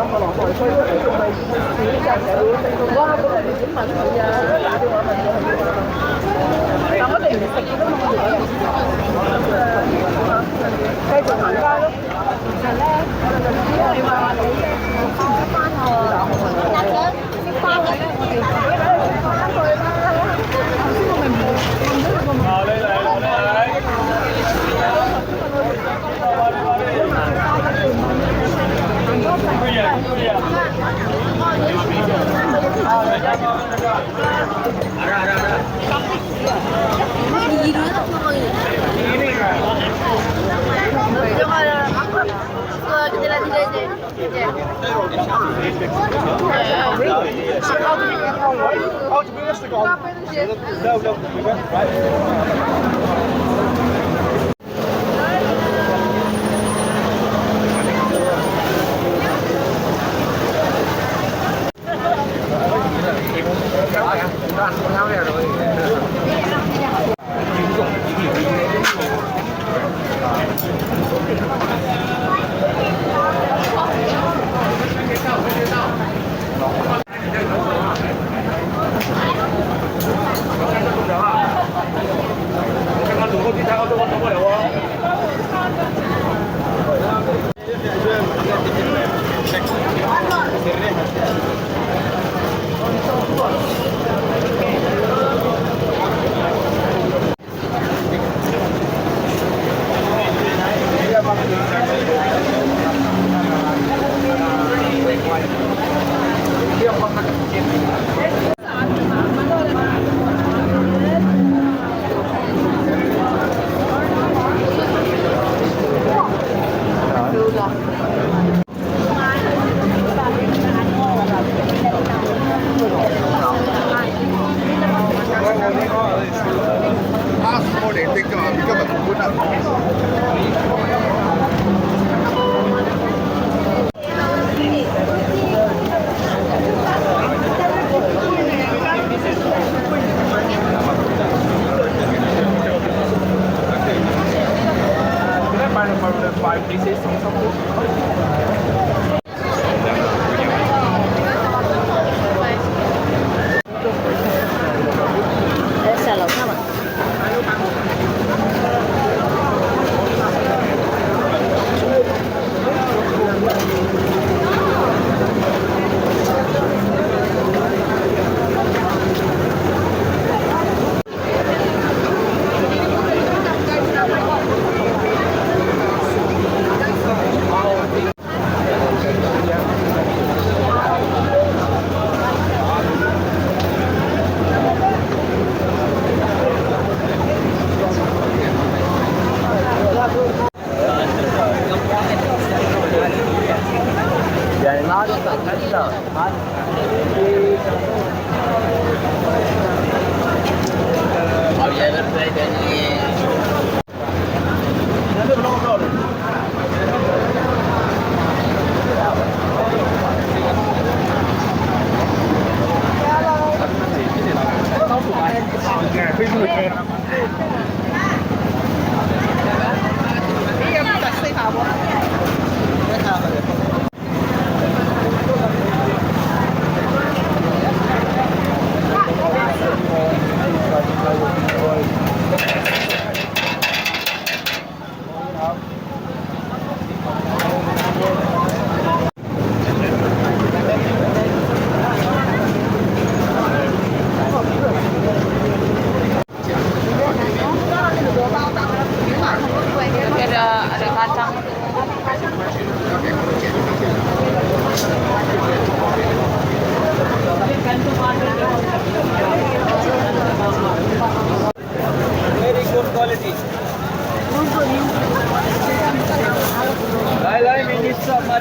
但我哋唔食都冇嘢，繼續行街咯。其實咧，你話你放咗翻學，但想食翻去咧，我哋自己食翻去啦。頭先我咪問咗你個問題。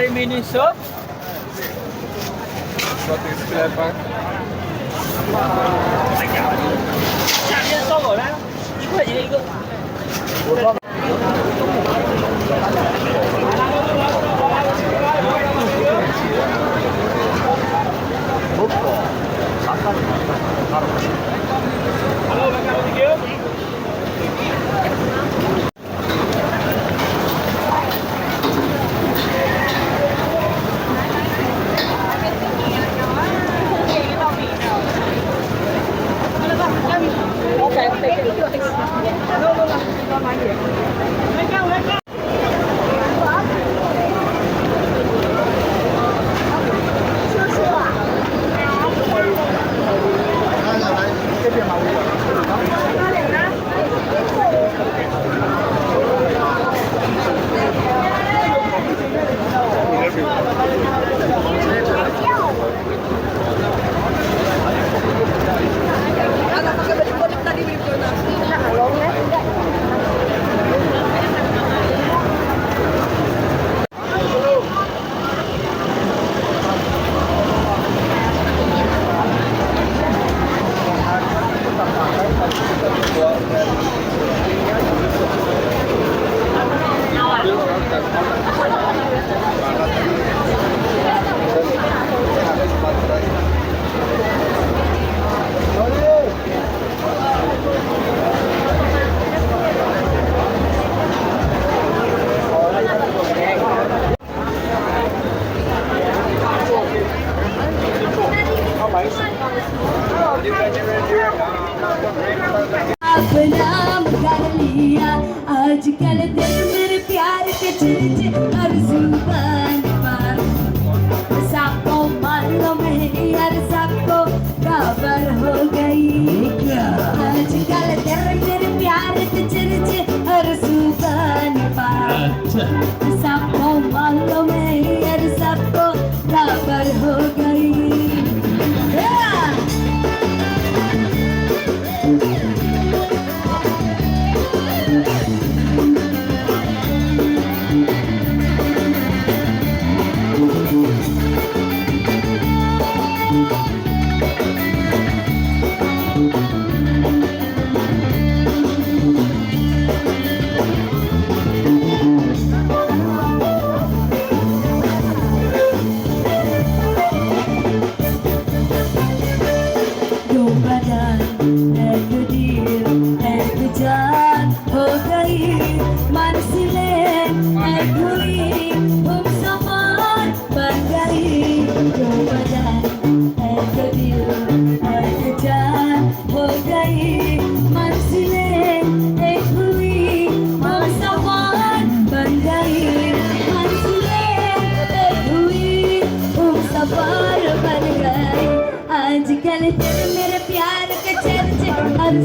Mini shop. Wat is sklepa? Ini solo lah. Iku aja iku. Halo, makan tiga. खबर हो गई आजकल तेरे मेरे प्यार के चर्चे हर जुबान पर सबको मालूम है यार सबको खबर हो गई जान हो गई मंजिले एक हुई हम समान बन गई दो बदन एक दिल एक जान हो गई मंजिले एक हुई हम समान बन गई मंजिले एक हुई हम समान बन गई आजकल तेरे मेरे प्यार के चर्चे हर